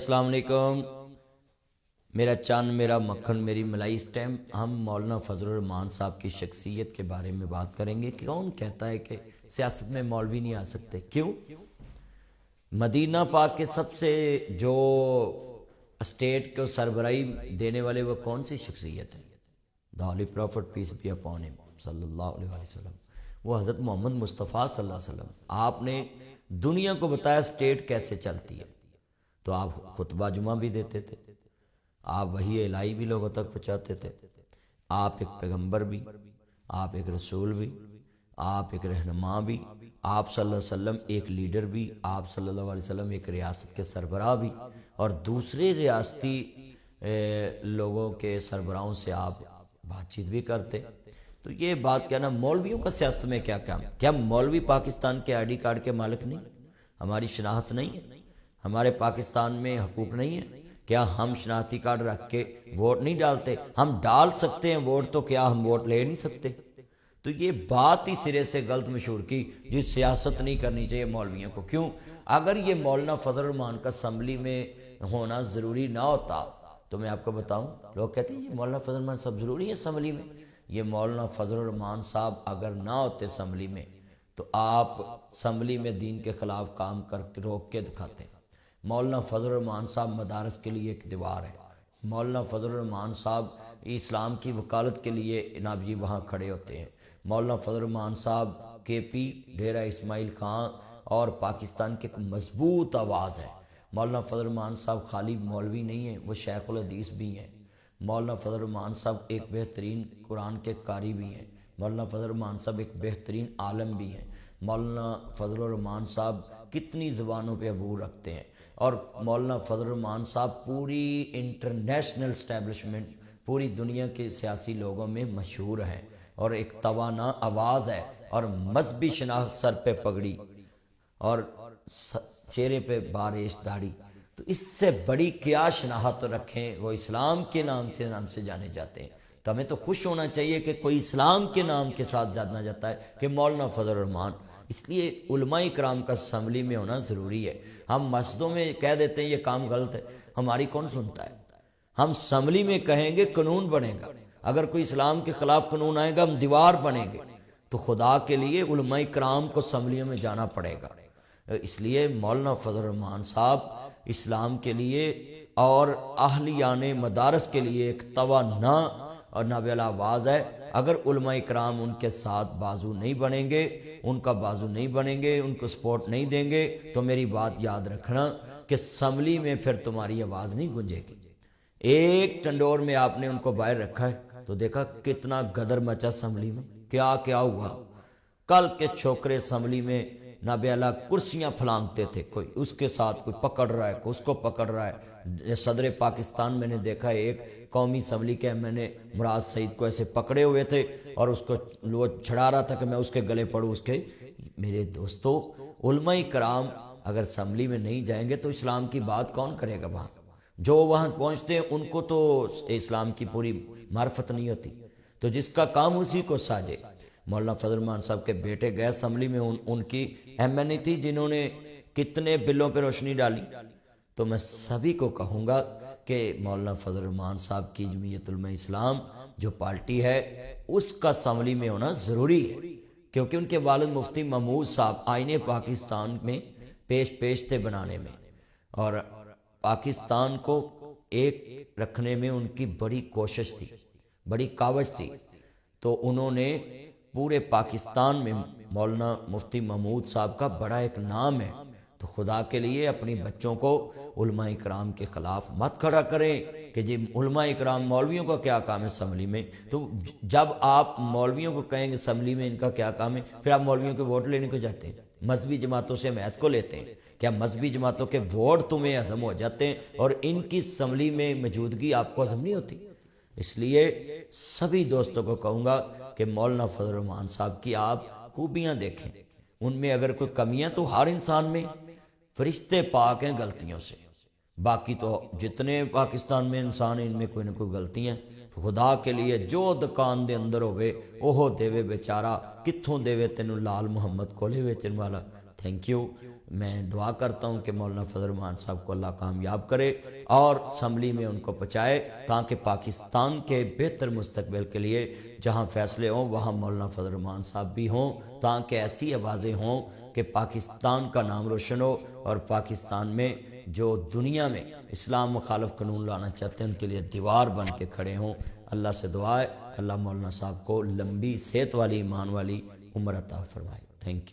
السلام علیکم۔ میرا چاند میرا مکھن میری ملائی اس ٹائم ہم مولانا فضل الرحمان صاحب کی شخصیت کے بارے میں بات کریں گے کہ کون کہتا ہے کہ سیاست میں مولوی نہیں آ سکتے؟ کیوں؟ مدینہ پاک کے سب سے جو اسٹیٹ کو سربراہی دینے والے وہ کون سی شخصیت ہے؟ The holy prophet peace be upon him صلی اللہ علیہ وسلم، وہ حضرت محمد مصطفیٰ صلی اللہ علیہ وسلم۔ آپ نے دنیا کو بتایا اسٹیٹ کیسے چلتی ہے، تو آپ خطبہ جمعہ بھی دیتے تھے، آپ وحی الہی بھی لوگوں تک پہنچاتے تھے، آپ ایک پیغمبر بھی، آپ ایک رسول بھی، آپ ایک رہنما بھی، آپ صلی اللہ علیہ وسلم ایک لیڈر بھی، آپ صلی اللہ علیہ وسلم ایک ریاست کے سربراہ بھی، اور دوسرے ریاستی لوگوں کے سربراہوں سے آپ بات چیت بھی کرتے۔ تو یہ بات کہنا مولویوں کا سیاست میں کیا کام؟ کیا مولوی پاکستان کے آئی ڈی کارڈ کے مالک نہیں؟ ہماری شناخت نہیں ہے؟ ہمارے پاکستان میں حقوق نہیں ہے؟ کیا ہم شناختی کارڈ رکھ کے ووٹ نہیں ڈالتے؟ ہم ڈال سکتے ہیں ووٹ، تو کیا ہم ووٹ لے نہیں سکتے؟ تو یہ بات ہی سرے سے غلط مشہور کی جی سیاست نہیں کرنی چاہیے مولویوں کو۔ کیوں؟ اگر یہ مولانا فضل الرحمان کا اسمبلی میں ہونا ضروری نہ ہوتا تو میں آپ کو بتاؤں، لوگ کہتے ہیں یہ مولانا فضل الرحمان صاحب ضروری ہے اسمبلی میں۔ یہ مولانا فضل الرحمان صاحب اگر نہ ہوتے اسمبلی میں تو آپ اسمبلی میں دین کے خلاف کام کر کے روک کے دکھاتے ہیں۔ مولانا فضل الرحمان صاحب مدارس کے لیے ایک دیوار ہے۔ مولانا فضل الرحمان صاحب اسلام کی وکالت کے لیے جناب جی وہاں کھڑے ہوتے ہیں۔ مولانا فضل الرحمان صاحب کے پی ڈیرہ اسماعیل خان اور پاکستان کی ایک مضبوط آواز ہے۔ مولانا فضل الرحمان صاحب خالی مولوی نہیں ہیں، وہ شیخ الحدیث بھی ہیں۔ مولانا فضل الرحمان صاحب ایک بہترین قرآن کے قاری بھی ہیں۔ مولانا فضل الرحمان صاحب ایک بہترین عالم بھی ہیں۔ مولانا فضل الرحمان صاحب کتنی زبانوں پہ عبور رکھتے ہیں، اور مولانا فضل الرحمان صاحب پوری انٹرنیشنل اسٹیبلشمنٹ، پوری دنیا کے سیاسی لوگوں میں مشہور ہیں، اور ایک توانا آواز ہے، اور مذہبی شناخت، سر پہ پگڑی اور چہرے پہ باریش داڑھی، تو اس سے بڑی کیا شناخت رکھیں؟ وہ اسلام کے نام سے جانے جاتے ہیں۔ تو ہمیں تو خوش ہونا چاہیے کہ کوئی اسلام کے نام کے ساتھ جانا جاتا ہے کہ مولانا فضل الرحمان۔ اس لیے علماء کرام کا اسمبلی میں ہونا ضروری ہے۔ ہم مسجدوں میں کہہ دیتے ہیں یہ کام غلط ہے، ہماری کون سنتا ہے؟ ہم اسمبلی میں کہیں گے قانون بنے گا، اگر کوئی اسلام کے خلاف قانون آئے گا ہم دیوار بنیں گے۔ تو خدا کے لیے علماء کرام کو اسمبلیوں میں جانا پڑے گا۔ اس لیے مولانا فضل الرحمان صاحب اسلام کے لیے اور اہلیان مدارس کے لیے ایک توانا اور نابینا آواز ہے۔ اگر علماء کرام ان کے ساتھ بازو نہیں بنیں گے، ان کا بازو نہیں بنیں گے، ان کو سپورٹ نہیں دیں گے، تو میری بات یاد رکھنا کہ اسمبلی میں پھر تمہاری آواز نہیں گونجے گی۔ ایک ٹنڈور میں آپ نے ان کو باہر رکھا ہے تو دیکھا کتنا گدر مچا اسمبلی میں، کیا ہوا۔ کل کے چھوکرے اسمبلی میں نابینا کرسیاں پھلانگتے تھے، کوئی اس کے ساتھ کوئی پکڑ رہا ہے، کوئی اس کو پکڑ رہا ہے۔ صدر پاکستان میں نے دیکھا ایک قومی اسمبلی کے ایم این اے مراد سعید کو ایسے پکڑے ہوئے تھے اور اس کو وہ چھڑا رہا تھا کہ میں اس کے گلے پڑوں اس کے۔ میرے دوستو، علماء کرام اگر اسمبلی میں نہیں جائیں گے تو اسلام کی بات کون کرے گا وہاں؟ جو وہاں پہنچتے ہیں ان کو تو اسلام کی پوری معرفت نہیں ہوتی، تو جس کا کام اسی کو ساجے۔ مولانا فضل الرحمان صاحب کے بیٹے گئے اسمبلی میں، ان کی ایم این اے تھی جنہوں نے کتنے بلوں پہ روشنی ڈالی۔ تو میں سبھی کو کہوں گا کہ مولانا فضل الرحمان صاحب کی جمعیت علماء اسلام جو پارٹی ہے اس کا اسمبلی میں ہونا ضروری ہے، کیونکہ ان کے والد مفتی محمود صاحب آئین پاکستان میں پیش تھے بنانے میں، اور پاکستان کو ایک رکھنے میں ان کی بڑی کوشش تھی، بڑی کاوش تھی۔ تو انہوں نے پورے پاکستان میں مولانا مفتی محمود صاحب کا بڑا ایک نام ہے۔ تو خدا کے لیے اپنی بچوں کو علماء کرام کے خلاف مت کھڑا کریں کہ جی علماء کرام، مولویوں کا کیا کام ہے اسمبلی میں؟ تو جب آپ مولویوں کو کہیں گے اسمبلی میں ان کا کیا کام ہے، پھر آپ مولویوں کے ووٹ لینے کو جاتے ہیں، مذہبی جماعتوں سے حمایت کو لیتے ہیں۔ کیا مذہبی جماعتوں کے ووٹ تمہیں ہضم ہو جاتے ہیں اور ان کی اسمبلی میں موجودگی آپ کو ہضم نہیں ہوتی؟ اس لیے سبھی دوستوں کو کہوں گا کہ مولانا فضل الرحمان صاحب کی آپ خوبیاں دیکھیں، ان میں اگر کوئی کمیاں تو ہر انسان میں، فرشتے پاک ہیں غلطیوں سے، باقی تو جتنے پاکستان میں انسان ہیں ان میں کوئی نہ کوئی غلطیاں۔ خدا کے لیے جو دکان دے اندر ہوئے اوہ دیوے بیچارہ، کتھوں دیوے تینوں لال محمد کھولے ویچن والا۔ Thank you. میں دعا کرتا ہوں کہ مولانا فضل الرحمان صاحب کو اللہ کامیاب کرے اور اسمبلی میں ان کو پہنچائے تاکہ پاکستان کے بہتر مستقبل کے لیے جہاں فیصلے ہوں وہاں مولانا فضل الرحمان صاحب بھی ہوں، تاکہ ایسی آوازیں ہوں کہ پاکستان کا نام روشن ہو اور پاکستان میں جو دنیا میں اسلام مخالف قانون لانا چاہتے ہیں ان کے لیے دیوار بن کے کھڑے ہوں. اللہ سے دعا ہے اللہ مولانا صاحب کو لمبی صحت والی ایمان والی عمر عطا فرمائے. Thank you.